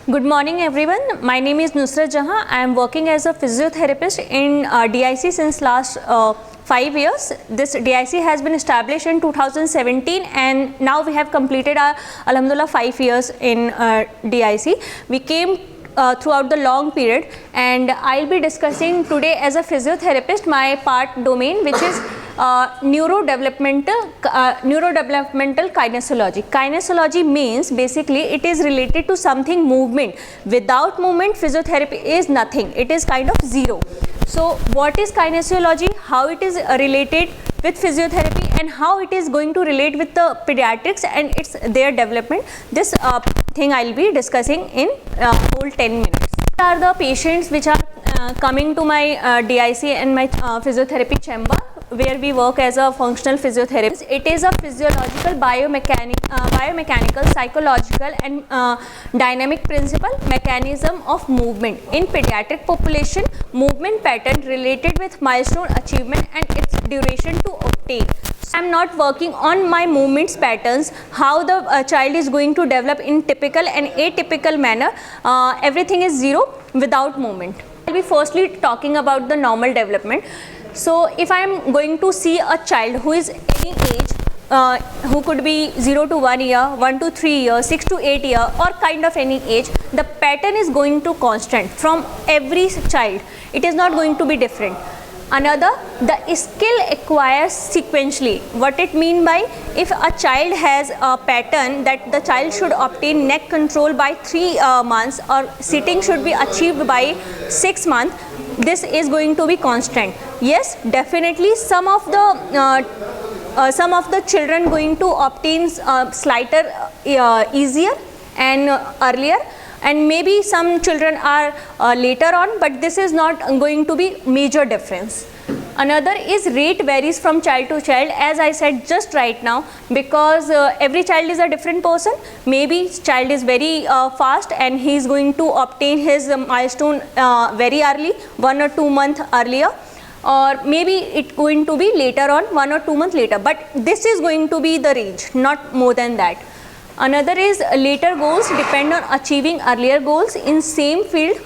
Good morning everyone. My name is Nusrat Jahan. I am working as a physiotherapist in DIC since last 5 years. This DIC has been established in 2017 and now we have completed our Alhamdulillah 5 years in DIC. We came throughout the long period and I'll be discussing today as a physiotherapist my part domain, which is neurodevelopmental kinesiology. Kinesiology means basically it is related to something movement. Without movement, physiotherapy is nothing. It is kind of zero. So what is kinesiology, how it is related with physiotherapy and how it is going to relate with the pediatrics and their development, this thing I will be discussing in whole 10 minutes. These are the patients which are coming to my DIC and my physiotherapy chamber, where we work as a functional physiotherapist. It is a physiological, biomechanical, psychological and dynamic principle mechanism of movement. In pediatric population, movement pattern related with milestone achievement and its duration to obtain. So I am not working on my movements patterns, how the child is going to develop in typical and atypical manner. Everything is zero without movement. I will be firstly talking about the normal development. So if I am going to see a child who is any age, who could be 0 to 1 year, 1 to 3 years, 6 to 8 year or kind of any age, the pattern is going to constant from every child. It is not going to be different. Another, the skill acquires sequentially. What it mean by, if a child has a pattern that the child should obtain neck control by 3 months or sitting should be achieved by 6 months, this is going to be constant. Yes, definitely some of the children going to obtain slighter easier and earlier, and maybe some children are later on, but this is not going to be major difference. Another is rate varies from child to child, as I said just right now, because every child is a different person. Maybe child is very fast and he is going to obtain his milestone very early, 1 or 2 months earlier, or maybe it going to be later on, 1 or 2 months later, but this is going to be the range, not more than that. Another is later goals depend on achieving earlier goals in same field.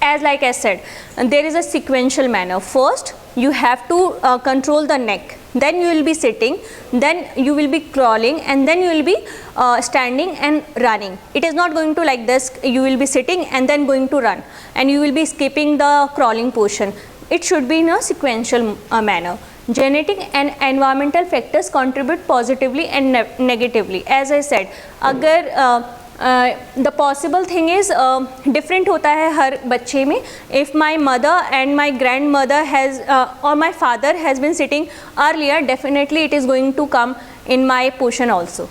As like I said, there is a sequential manner. First you have to control the neck, then you will be sitting, then you will be crawling, and then you will be standing and running. It is not going to like this, you will be sitting and then going to run, and you will be skipping the crawling portion. It should be in a sequential manner. Genetic and environmental factors contribute positively and negatively. As I said, अगर the possible thing is different होता है हर बच्चे में. If my mother and my grandmother has or my father has been sitting earlier, definitely it is going to come in my portion also.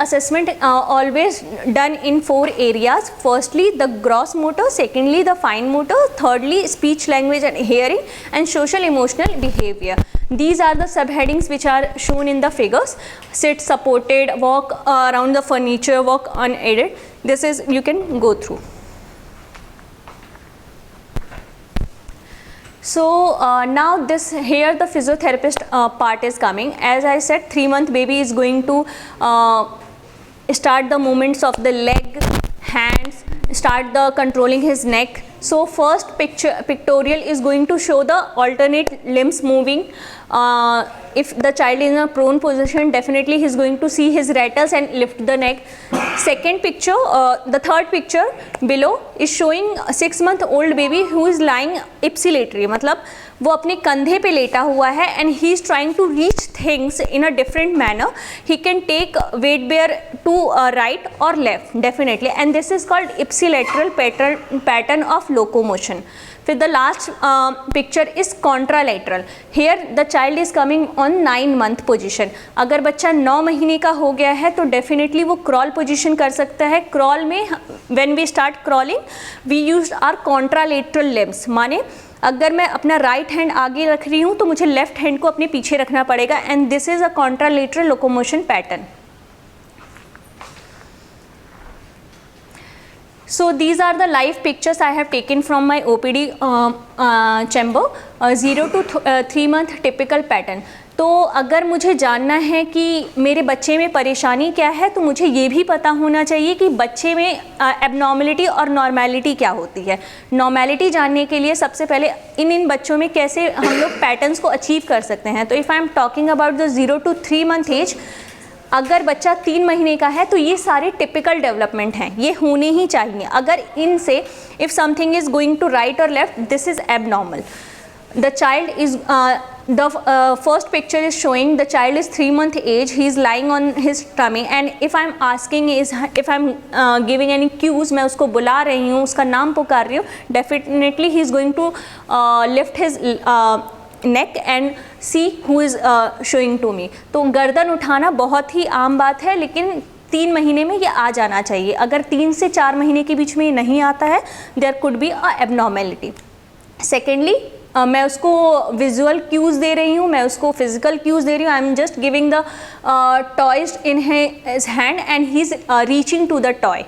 Assessment always done in 4 areas. Firstly, the gross motor, secondly the fine motor, thirdly speech, language and hearing, and social emotional behavior. These are the subheadings which are shown in the figures. Sit supported, walk around the furniture, walk unaided. This is, you can go through. So now this here the physiotherapist part is coming. As I said, 3-month baby is going to start the movements of the leg, hands, start the controlling his neck. So first pictorial is going to show the alternate limbs moving. If the child is in a prone position, definitely he is going to see his rattles and lift the neck. Second picture, the third picture below is showing a 6-month-old baby who is lying ipsilaterally, मतलब वो अपने कंधे पे लेटा हुआ है and he is trying to reach things in a different manner. He can take weight bear to right or left, definitely, and this is called ipsilateral pattern of locomotion. फिर the last picture is contralateral. Here the child is coming on 9-month position. अगर बच्चा 9 महीने का हो गया है तो definitely वो crawl position कर सकता है. Crawl में when we start crawling, we use our contralateral limbs. माने अगर मैं अपना राइट हैंड आगे रख रही हूँ तो मुझे लेफ्ट हैंड को अपने पीछे रखना पड़ेगा, and this is a contralateral locomotion pattern. So these are the live pictures I have taken from my OPD chamber. 0 to 3 month typical pattern. तो अगर मुझे जानना है कि मेरे बच्चे में परेशानी क्या है, तो मुझे ये भी पता होना चाहिए कि बच्चे में एबनॉर्मलिटी और नॉर्मेलिटी क्या होती है। नॉर्मेलिटी जानने के लिए सबसे पहले इन बच्चों में कैसे हम लोग पैटर्न्स को अचीव कर सकते हैं। तो if I am talking about the 0 to 3 month age, अगर बच्चा 3 महीने का है तो ये सारे टिपिकल डेवलपमेंट हैं, ये होने ही चाहिए। अगर इनसे if something is going to right और left, this is abnormal. The child is the first picture is showing the child is 3 month age, he is lying on his tummy, and if I am asking if I am giving any cues, मैं उसको बुला रही हूँ, उसका नाम पुकार रही हूँ, definitely he is going to lift his neck and see who is showing to me। तो गर्दन उठाना बहुत ही आम बात है, लेकिन 3 महीने में ये आ जाना चाहिए। अगर 3 से 4 महीने के बीच में ये नहीं आता है, there could be a abnormality। Secondly मैं उसको विजुअल क्यूज़ दे रही हूँ, मैं उसको फिजिकल क्यूज़ दे रही हूँ। I am just giving the toys in his hand and he is reaching to the toy.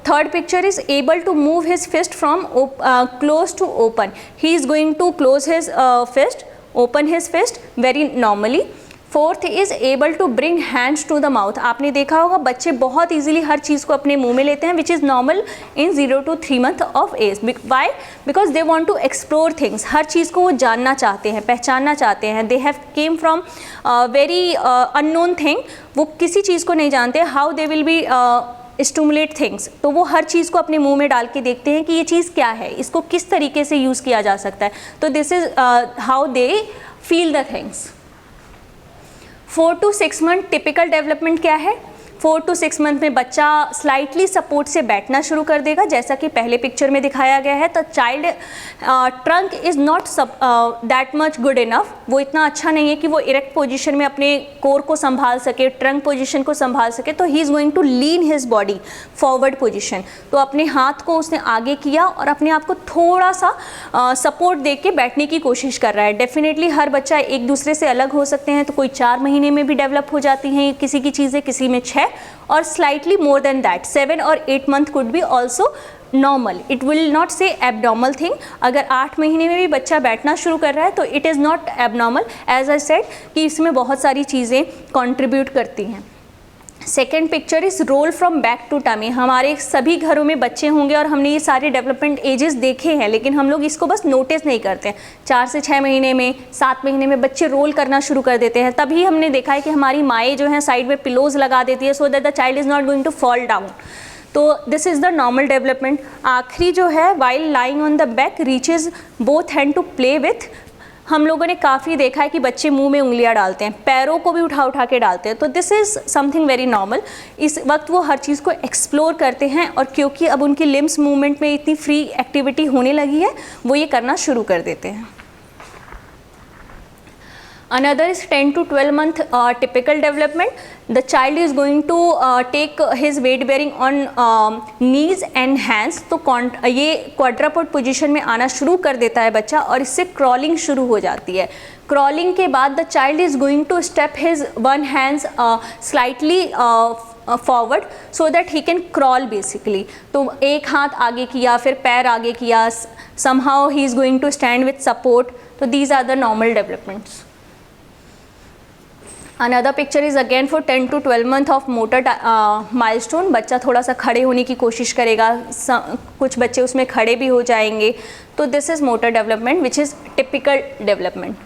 Third picture is able to move his fist from close to open, he is going to close his fist, open his fist very normally. Fourth is able to bring hands to the mouth. आपने देखा होगा बच्चे बहुत easily हर चीज़ को अपने मुंह में लेते हैं, which is normal in 0 to 3 month of age. Why? Because they want to explore things, हर चीज़ को वो जानना चाहते हैं, पहचानना चाहते हैं। They have came from very unknown thing, वो किसी चीज़ को नहीं जानते, how they will be stimulate things. तो वो हर चीज़ को अपने मुंह में डाल के देखते हैं कि ये चीज़ क्या है, इसको किस तरीके से यूज़ किया जा सकता है। तो this is how they feel the things. 4 to 6 month typical development क्या है? 4 to 6 मंथ में बच्चा स्लाइटली सपोर्ट से बैठना शुरू कर देगा, जैसा कि पहले पिक्चर में दिखाया गया है। तो child trunk is not that much good enough, वो इतना अच्छा नहीं है कि वो इरेक्ट पोजीशन में अपने कोर को संभाल सके, ट्रंक पोजीशन को संभाल सके। तो he is going to lean his body forward position. तो अपने हाथ को उसने आगे किया और अपने आप को थोड़ा सा सपोर्ट दे के बैठने की कोशिश कर रहा है। डेफिनेटली हर बच्चा एक दूसरे से अलग हो सकते हैं, तो कोई 4 महीने में भी डेवलप हो जाती हैं किसी की चीज़ें, किसी में 6 और स्लाइटली मोर देन दैट 7 और 8 month could be also normal. It will not से एबनॉर्मल थिंग। अगर 8 महीने में भी बच्चा बैठना शुरू कर रहा है तो it is not abnormal, as I said कि इसमें बहुत सारी चीज़ें कंट्रीब्यूट करती हैं। Second picture is roll from back to tummy. हमारे सभी घरों में बच्चे होंगे और हमने ये सारे डेवलपमेंट एजेस देखे हैं, लेकिन हम लोग इसको बस नोटिस नहीं करते। 4 से 6 महीने में, 7 महीने में बच्चे रोल करना शुरू कर देते हैं। तभी हमने देखा है कि हमारी माएँ जो हैं साइड में पिलोज लगा देती है, so that the child is not going to fall down. तो this is the normal development. आखिरी जो है, while lying on the back reaches both hand to play with. हम लोगों ने काफ़ी देखा है कि बच्चे मुंह में उंगलियां डालते हैं, पैरों को भी उठा उठा के डालते हैं। तो this is something very normal. इस वक्त वो हर चीज़ को एक्सप्लोर करते हैं, और क्योंकि अब उनकी लिम्स मूवमेंट में इतनी फ्री एक्टिविटी होने लगी है, वो ये करना शुरू कर देते हैं। Another is 10 to 12 month typical development. The child is going to take his weight bearing on knees and hands. तो ये क्वाड्रापोड पोजीशन में आना शुरू कर देता है बच्चा, और इससे क्रॉलिंग शुरू हो जाती है। क्रॉलिंग के बाद the child is going to step his one hands slightly forward so that he can crawl basically. तो एक हाथ आगे किया, फिर पैर आगे किया, somehow he is going to stand with support. तो these are the normal developments. Another picture is again for 10 to 12 month of motor milestone. बच्चा थोड़ा सा खड़े होने की कोशिश करेगा, कुछ बच्चे उसमें खड़े भी हो जाएंगे। तो this is motor development which is typical development.